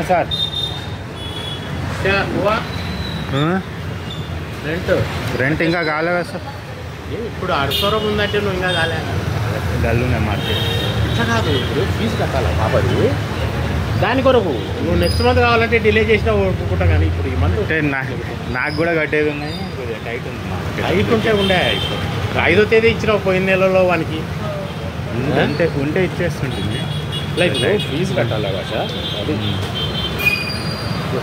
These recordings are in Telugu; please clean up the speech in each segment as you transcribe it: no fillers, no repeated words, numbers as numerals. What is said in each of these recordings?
సార్ రెంట్ ఇంకా కాలేదా సార్? ఇప్పుడు అడుసరం ఉందంటే నువ్వు ఇంకా కాలే డల్లునే మార్కెట్. ఇట్లా కాదు, ఇప్పుడు ఫీజు కట్టాలా బాబాది, దాని కొరకు నువ్వు నెక్స్ట్ మంత్ కావాలంటే డిలే చేసినా ఒప్పుకుంటా. కానీ ఇప్పుడు ఈ మంత్ అంటే నాకు కూడా కట్టేది ఉన్నాయి, టైట్ ఉంది. టైట్ ఉంటే ఉండే. ఇప్పుడు 5వ తేదీ ఇచ్చినావు పోయిన నెలలో వానికి అంటే ఉంటే ఇచ్చేస్తుంటుంది. లైక్ ఫీజు కట్టాలా భాష. అది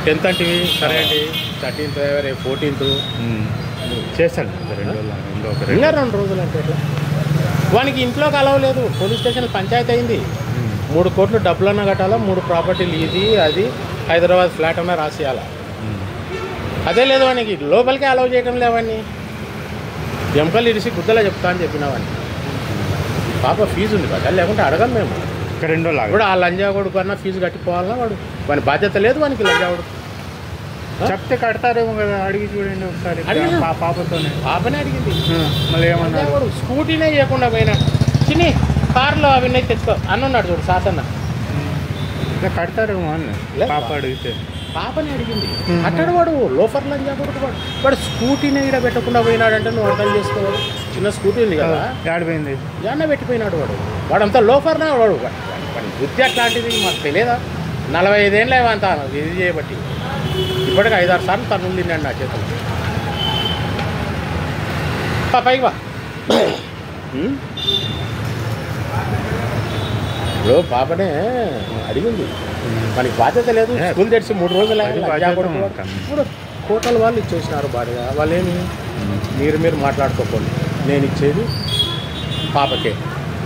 10th అంటే సరే అండి, 13th 14th చేస్తాను. ఇంకా 2 రోజులు అంటే ఎట్లా? వానికి ఇంట్లోకి అలవ్ లేదు. పోలీస్ స్టేషన్ పంచాయతీ అయింది. 3 కోట్లు డబ్బులన్నా కట్టాలా, 3 ప్రాపర్టీలు ఇది అది హైదరాబాద్ ఫ్లాట్ అన్నా రాసియాలా. అదే లేదు వానికి, లోపలికే అలవ్ చేయడం లేవని ఎముకలు ఇరిసి గుద్దలా చెప్తా అని చెప్పినావని. పాప ఫీజు ఉంది కదా, లేకుంటే అడగం మేము. ఒక 2 రోజులు కూడా ఆ లంజా కొడుకు అన్నా ఫీజు కట్టిపోవాలన్నా వాని బాధ్యత లేదు వానికి. లంజా కొడుకు చెప్తే కడతారేమో కదా, అడిగి చూడండి ఒకసారి. పాపతోనే పాపనే అడిగింది. మళ్ళీ ఏమన్నా స్కూటీనే చేయకుండా పోయినా చిన్ని కార్లో అవన్నీ తెచ్చుకో అన్నున్నాడు చూడు సాతన్న. కడతారేమో అని పాప అడిగితే. పాపని అడిగింది. అట్టడు వాడు లోఫర్ లంజా కొడుకు వాడు స్కూటీనే ఇక్కడ పెట్టకుండా పోయినాడంటే నువ్వు అర్థం చేసుకోవాలి. చిన్న స్కూటీ ఉంది కదా, ఆడిపోయింది, జాన్న పెట్టిపోయినాడు వాడంతా లోఫర్నా వాడు. బుద్ధి అట్లాంటిది మాకు తెలియదా? 45 ఏళ్ళే అంత ఇది చేయబట్టి ఇప్పటికి 5-6 సార్లు తను తిన్నాడు నా చేతులు. పైకి వా. ఇప్పుడు పాపనే అడిగింది, మనకి బాధ్యత లేదు. స్కూల్ తెచ్చి 3 రోజులు ఇప్పుడు హోటల్ వాళ్ళు ఇచ్చేసినారు బాడీగా. వాళ్ళేమి మీరు మాట్లాడుకోకండి, నేను ఇచ్చేది పాపకే,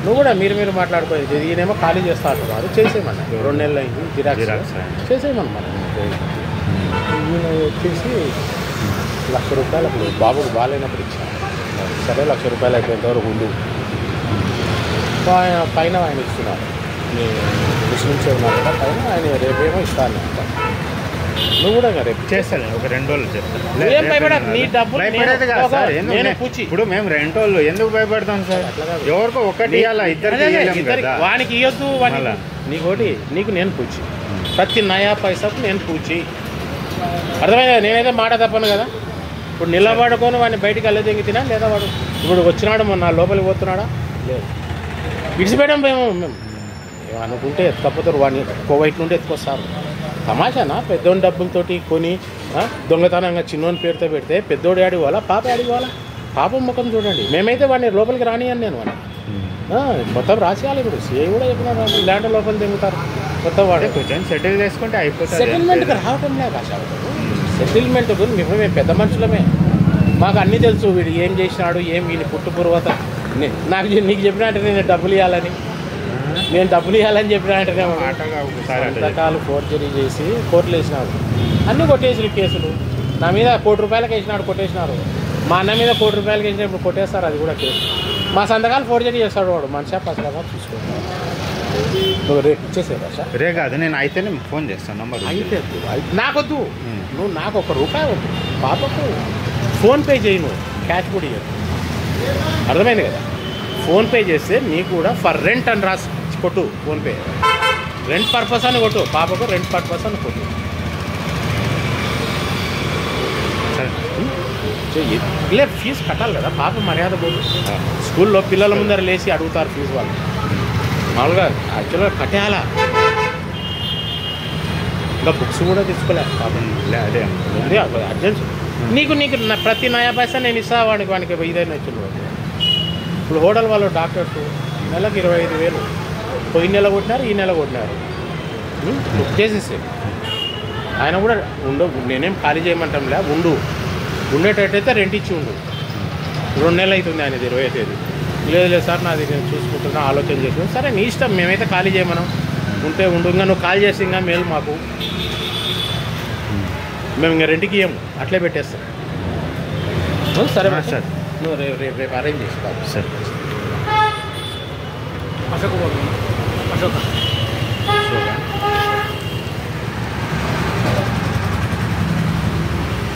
నువ్వు కూడా మీరు మాట్లాడుకోవచ్చు. ఈయనేమో ఖాళీ చేస్తా అంటున్నారు, చేసేయమన్నా. 2 నెలలు అయింది జిరాక్స్ చేసేయమన్నమాట. ఈయన వచ్చేసి ₹1,00,000 అప్పుడు బాబుకు బాగాలేనప్పుడు ఇచ్చాను. సరే ₹1,00,000 అయిపోయేంతవరకు ఉండు. పైన ఆయన ఇస్తున్నారు, ముస్లిమ్సే ఉన్నారు కదా పైన, ఆయన రేపేమో ఇస్తాను. నువ్వు కూడా రేపు చేస్తాను. ఒక 2 రోజులు చెప్తాను. నీ డబ్బులు ఇప్పుడు మేము 2 రోజులు ఎందుకు భయపడతాం సార్? ఎవరికో ఒకటి ఇవ్వాలా, ఇద్దరికి వానికి ఇవ్వద్దు. నీకోటి నీకు నేను పూచి, ప్రతి నయా పైసాకు నేను పూచి. అర్థమైందా? నేనైతే మాట తప్పను కదా. ఇప్పుడు నిలబడుకొని వాడిని బయటికి వెళ్ళదెంగి తినా లేదా? వాడు ఇప్పుడు వచ్చినాడు మొన్న లోపలికి పోతున్నాడా? లేదు. విడిచిపెట్టడం మేము అనుకుంటే ఎత్తుకపోతారు వాడిని, కోవైట్ నుండి ఎత్తుకొస్తారు. తమాషానా? పెద్దోని డబ్బులతోటి కొని దొంగతనంగా చిన్నోని పేరుతో పెడితే పెద్దోడు ఆడిపోవాలా, పాప ఆడిపోవాలా? పాపం ముఖం చూడండి. మేమైతే వాడిని లోపలికి రానియను నేను. వాడిని మొత్తం రాసేయాలి. ఇప్పుడు సిఐ కూడా చెప్పినారు, ఇలాంటి లోపల దిగుతారు. కొత్త వాడు కొంచెం సెటిల్ చేసుకుంటే అయిపోతుంది. సెటిల్మెంట్కి రావటం లేదు భాష. సెటిల్మెంట్కు మేము పెద్ద మనుషులమే, మాకు అన్నీ తెలుసు. వీడు ఏం చేసినాడు, ఏం వీని పుట్టు పూర్వత. నీకు చెప్పినట్టు నేను డబ్బులు ఇవ్వాలని చెప్పినట్టే సంతకాలు ఫోర్జరీ చేసి కోర్టులు వేసినాడు. అన్నీ కొట్టేసిన కేసులు. నా మీద ₹1,00,000 వేసినాడు, కొట్టేసినారు. మా అన్న మీద ₹1,00,000 వేసినప్పుడు కొట్టేస్తారు, అది కూడా కేసు. మా సంతకాలు ఫోర్జరీ చేస్తాడు వాడు. మనిషి పసగా చూసుకోండి. నువ్వు రేపు ఇచ్చేసే భాష. రే కాదు, నేను అయితేనే ఫోన్ చేస్తాను. నంబర్ అయితే నాకొద్దు, నువ్వు నాకు ₹1 వద్దు. పాపకు ఫోన్పే చేయి, నువ్వు క్యాష్ కూడా ఇవ్వదు. అర్థమైంది కదా? ఫోన్పే చేస్తే నీకు కూడా ఫర్ రెంట్ అని రాసి కొట్టు. ఫోన్పే రెంట్ పర్పస్ అని కొట్టు. పాపకు రెంట్ పర్పస్ అని కొట్టు. ఇలా ఫీజు కట్టాలి కదా, పాప మర్యాద పోదు. స్కూల్లో పిల్లల ముందర లేచి అడుగుతారు ఫీజు వాళ్ళు. మామూలుగా యాక్చువల్గా కట్టేయాలా. ఇంకా బుక్స్ కూడా తెచ్చుకోలే పాపం. అదే అర్జెంట్. నీకు ప్రతి నయా పైసా నేను ఇస్తా వానికి 5,000 ఇచ్చిండు. ఇప్పుడు హోటల్ వాళ్ళు డాక్టర్స్ నెలకు 25,000 పోయిన నెల కొట్టినారు, ఈ నెల కొట్టినారు. బుక్ చేసేసి ఆయన కూడా నేనేం ఖాళీ చేయమంటాంలే, ఉండేటట్టయితే రెంట్ ఇచ్చి ఉండు. 2 నెలలు అవుతుంది ఆయనది 20వ తేదీ. లేదు సార్ నాది నేను చూసుకుంటున్నా, ఆలోచన చేసి. సరే నీ ఇష్టం, మేమైతే ఖాళీ చేయమనం. ఉంటే ఉండు. ఇంకా నువ్వు కాల్ చేసి ఇంకా మేలు మాకు, మేము ఇంకా రెంట్కి ఇవ్వము, అట్లే పెట్టేస్తాం. సరే సార్, నువ్వు రేపు అరేంజ్ చేస్తావు. సరే అశోక్